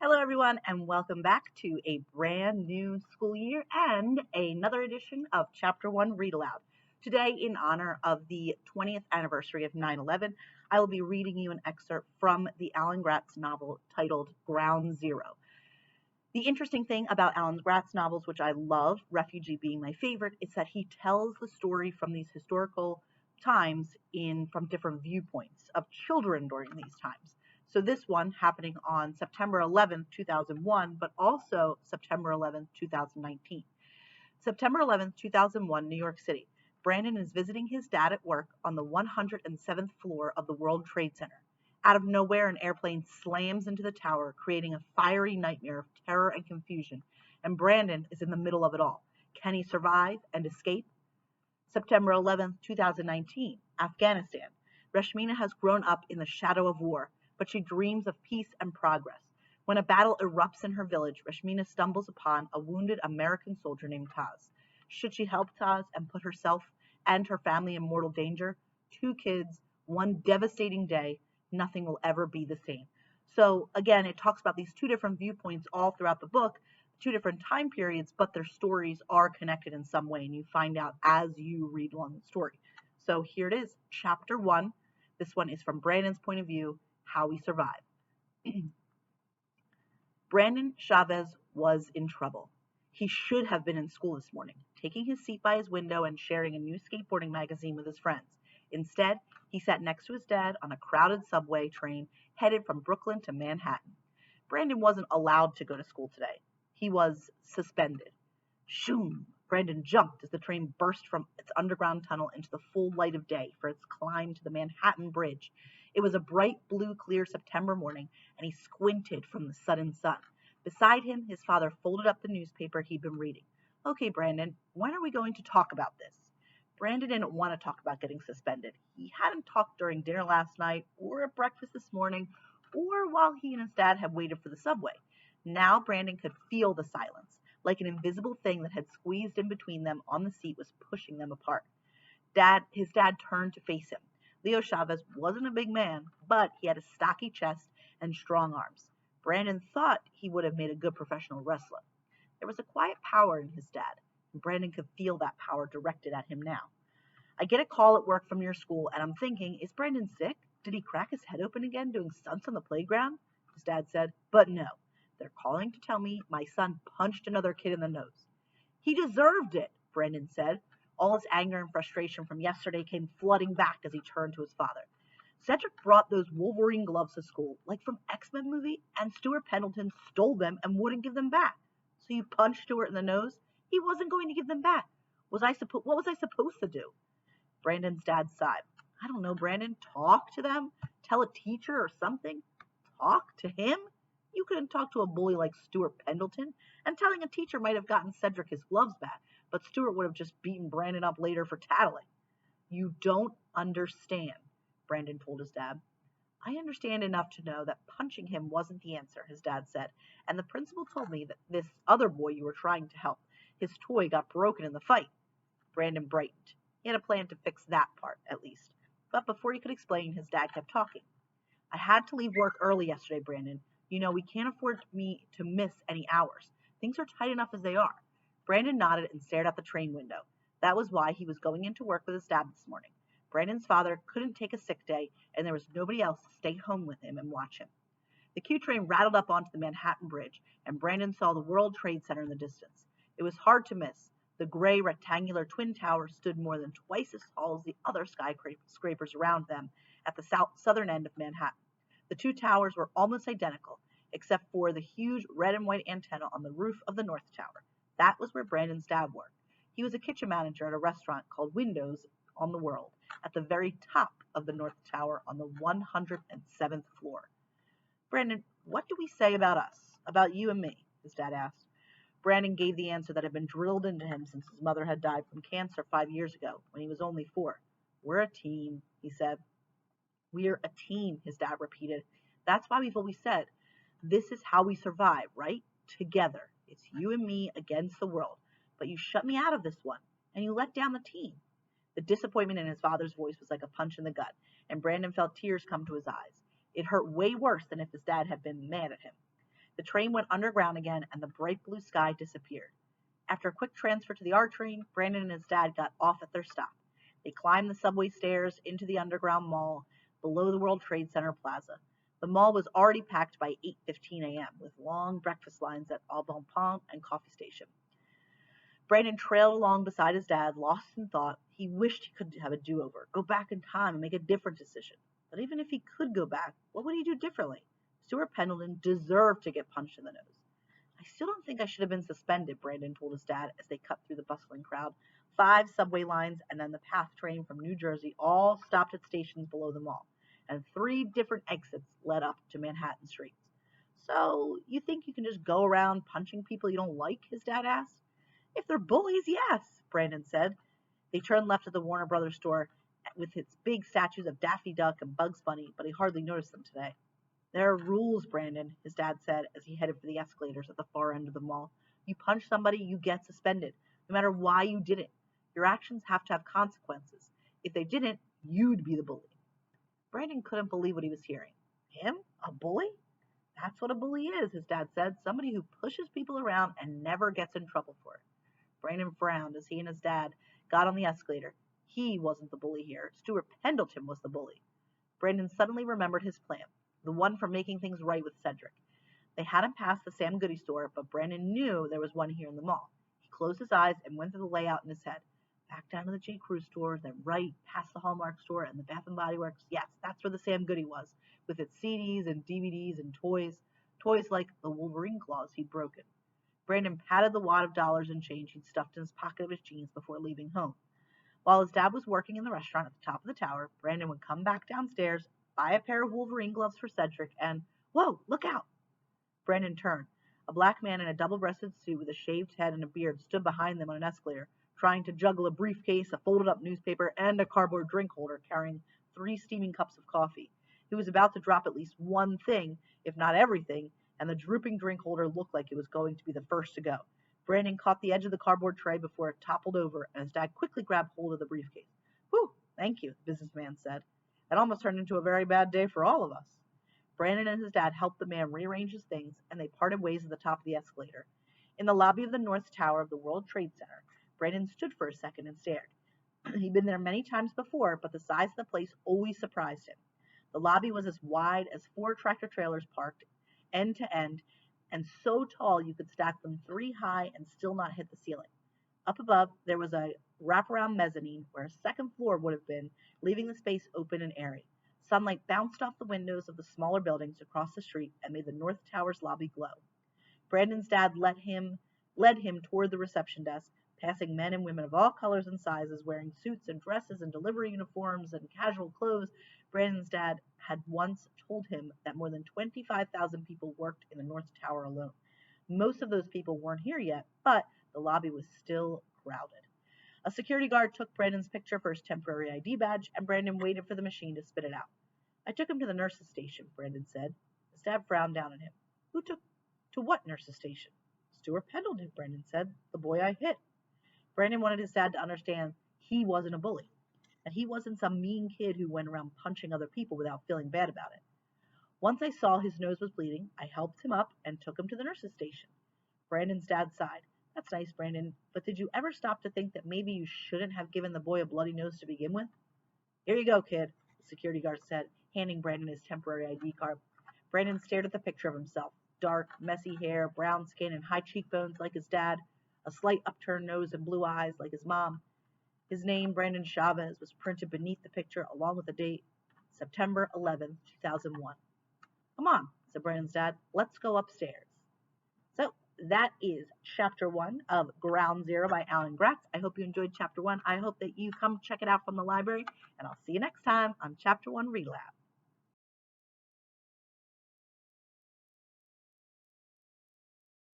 Hello, everyone, and welcome back to a brand new school year and another edition of Chapter 1 Read Aloud. Today, in honor of the 20th anniversary of 9/11, I will be reading you an excerpt from the Alan Gratz novel titled Ground Zero. The interesting thing about Alan Gratz novels, which I love, Refugee being my favorite, is that he tells the story from these historical times from different viewpoints of children during these times. So this one happening on September 11th, 2001, but also September 11th, 2019. September 11th, 2001, New York City. Brandon is visiting his dad at work on the 107th floor of the World Trade Center. Out of nowhere, an airplane slams into the tower, creating a fiery nightmare of terror and confusion, and Brandon is in the middle of it all. Can he survive and escape? September 11th, 2019, Afghanistan. Rashmina has grown up in the shadow of war, but she dreams of peace and progress. When a battle erupts in her village, Rashmina stumbles upon a wounded American soldier named Taz. Should she help Taz and put herself and her family in mortal danger? 2 kids, one devastating day, nothing will ever be the same. So again, it talks about these 2 different viewpoints all throughout the book, 2 different time periods, but their stories are connected in some way, and you find out as you read along the story. So here it is, Chapter 1. This one is from Brandon's point of view, How We Survive. Brandon Chavez was in trouble. He should have been in school this morning, taking his seat by his window and sharing a new skateboarding magazine with his friends. Instead, he sat next to his dad on a crowded subway train headed from Brooklyn to Manhattan. Brandon wasn't allowed to go to school today. He was suspended. Shoom! Brandon jumped as the train burst from its underground tunnel into the full light of day for its climb to the Manhattan Bridge. It was a bright blue, clear September morning, and he squinted from the sudden sun. Beside him, his father folded up the newspaper he'd been reading. Okay, Brandon, when are we going to talk about this? Brandon didn't want to talk about getting suspended. He hadn't talked during dinner last night, or at breakfast this morning, or while he and his dad had waited for the subway. Now Brandon could feel the silence, like an invisible thing that had squeezed in between them on the seat was pushing them apart. His dad turned to face him. Leo Chavez wasn't a big man, but he had a stocky chest and strong arms. Brandon thought he would have made a good professional wrestler. There was a quiet power in his dad, and Brandon could feel that power directed at him now. I get a call at work from your school, and I'm thinking, is Brandon sick? Did he crack his head open again doing stunts on the playground? His dad said, but no. They're calling to tell me my son punched another kid in the nose. He deserved it, Brandon said. All his anger and frustration from yesterday came flooding back as he turned to his father. Cedric brought those Wolverine gloves to school, like from X-Men movie, and Stuart Pendleton stole them and wouldn't give them back. So you punched Stuart in the nose? He wasn't going to give them back. What was I supposed to do? Brandon's dad sighed. I don't know, Brandon. Talk to them? Tell a teacher or something? Talk to him? You couldn't talk to a bully like Stuart Pendleton, and telling a teacher might have gotten Cedric his gloves back, but Stuart would have just beaten Brandon up later for tattling. You don't understand, Brandon told his dad. I understand enough to know that punching him wasn't the answer, his dad said, and the principal told me that this other boy you were trying to help, his toy got broken in the fight. Brandon brightened. He had a plan to fix that part, at least. But before he could explain, his dad kept talking. I had to leave work early yesterday, Brandon. You know, we can't afford me to miss any hours. Things are tight enough as they are. Brandon nodded and stared out the train window. That was why he was going into work with his dad this morning. Brandon's father couldn't take a sick day, and there was nobody else to stay home with him and watch him. The Q train rattled up onto the Manhattan Bridge, and Brandon saw the World Trade Center in the distance. It was hard to miss. The gray rectangular twin towers stood more than twice as tall as the other skyscrapers around them at the southern end of Manhattan. The 2 towers were almost identical, except for the huge red and white antenna on the roof of the North Tower. That was where Brandon's dad worked. He was a kitchen manager at a restaurant called Windows on the World, at the very top of the North Tower on the 107th floor. Brandon, what do we say about us, about you and me? His dad asked. Brandon gave the answer that had been drilled into him since his mother had died from cancer 5 years ago, when he was only 4. We're a team, he said. We're a team, his dad repeated. That's why we've always said, this is how we survive, right? Together. It's you and me against the world. But you shut me out of this one, and you let down the team. The disappointment in his father's voice was like a punch in the gut, and Brandon felt tears come to his eyes. It hurt way worse than if his dad had been mad at him. The train went underground again, and the bright blue sky disappeared. After a quick transfer to the R train, Brandon and his dad got off at their stop. They climbed the subway stairs into the underground mall below the World Trade Center plaza. The mall was already packed by 8:15 a.m., with long breakfast lines at Au Bon Pain and Coffee Station. Brandon trailed along beside his dad, lost in thought. He wished he could have a do-over, go back in time and make a different decision. But even if he could go back, what would he do differently? Stuart Pendleton deserved to get punched in the nose. I still don't think I should have been suspended, Brandon told his dad as they cut through the bustling crowd. 5 subway lines and then the PATH train from New Jersey all stopped at stations below the mall, and 3 different exits led up to Manhattan streets. So, you think you can just go around punching people you don't like? His dad asked. If they're bullies, yes, Brandon said. They turned left at the Warner Brothers store with its big statues of Daffy Duck and Bugs Bunny, but he hardly noticed them today. There are rules, Brandon, his dad said as he headed for the escalators at the far end of the mall. You punch somebody, you get suspended, no matter why you did it. Your actions have to have consequences. If they didn't, you'd be the bully. Brandon couldn't believe what he was hearing. Him? A bully? That's what a bully is, his dad said. Somebody who pushes people around and never gets in trouble for it. Brandon frowned as he and his dad got on the escalator. He wasn't the bully here. Stuart Pendleton was the bully. Brandon suddenly remembered his plan, the one for making things right with Cedric. They hadn't passed the Sam Goody store, but Brandon knew there was one here in the mall. He closed his eyes and went through the layout in his head. Back down to the J. Crew store, then right past the Hallmark store and the Bath and Body Works. Yes, that's where the Sam Goody was, with its CDs and DVDs and toys like the Wolverine claws he'd broken. Brandon patted the wad of dollars and change he'd stuffed in his pocket of his jeans before leaving home. While his dad was working in the restaurant at the top of the tower, Brandon would come back downstairs, buy a pair of Wolverine gloves for Cedric, and, whoa, look out! Brandon turned. A black man in a double-breasted suit with a shaved head and a beard stood behind them on an escalator, trying to juggle a briefcase, a folded-up newspaper, and a cardboard drink holder carrying 3 steaming cups of coffee. He was about to drop at least one thing, if not everything, and the drooping drink holder looked like it was going to be the first to go. Brandon caught the edge of the cardboard tray before it toppled over, and his dad quickly grabbed hold of the briefcase. Whew, thank you, the businessman said. It almost turned into a very bad day for all of us. Brandon and his dad helped the man rearrange his things, and they parted ways at the top of the escalator. In the lobby of the North Tower of the World Trade Center, Brandon stood for a second and stared. He'd been there many times before, but the size of the place always surprised him. The lobby was as wide as 4 tractor-trailers parked end to end, and so tall you could stack them 3 high and still not hit the ceiling. Up above, there was a wraparound mezzanine where a second floor would have been, leaving the space open and airy. Sunlight bounced off the windows of the smaller buildings across the street and made the North Tower's lobby glow. Brandon's dad led him toward the reception desk, passing men and women of all colors and sizes wearing suits and dresses and delivery uniforms and casual clothes. Brandon's dad had once told him that more than 25,000 people worked in the North Tower alone. Most of those people weren't here yet, but the lobby was still crowded. A security guard took Brandon's picture for his temporary ID badge, and Brandon waited for the machine to spit it out. I took him to the nurse's station, Brandon said. His dad frowned down at him. Who took to what nurse's station? Stuart Pendleton, Brandon said. The boy I hit. Brandon wanted his dad to understand he wasn't a bully, that he wasn't some mean kid who went around punching other people without feeling bad about it. Once I saw his nose was bleeding, I helped him up and took him to the nurse's station. Brandon's dad sighed. That's nice, Brandon, but did you ever stop to think that maybe you shouldn't have given the boy a bloody nose to begin with? Here you go, kid, the security guard said, handing Brandon his temporary ID card. Brandon stared at the picture of himself. Dark, messy hair, brown skin, and high cheekbones like his dad, a slight upturned nose and blue eyes like his mom. His name, Brandon Chavez, was printed beneath the picture along with the date, September 11, 2001. Come on, said Brandon's dad. Let's go upstairs. So that is Chapter 1 of Ground Zero by Alan Gratz. I hope you enjoyed Chapter 1. I hope that you come check it out from the library, and I'll see you next time on Chapter 1 Read-Aloud.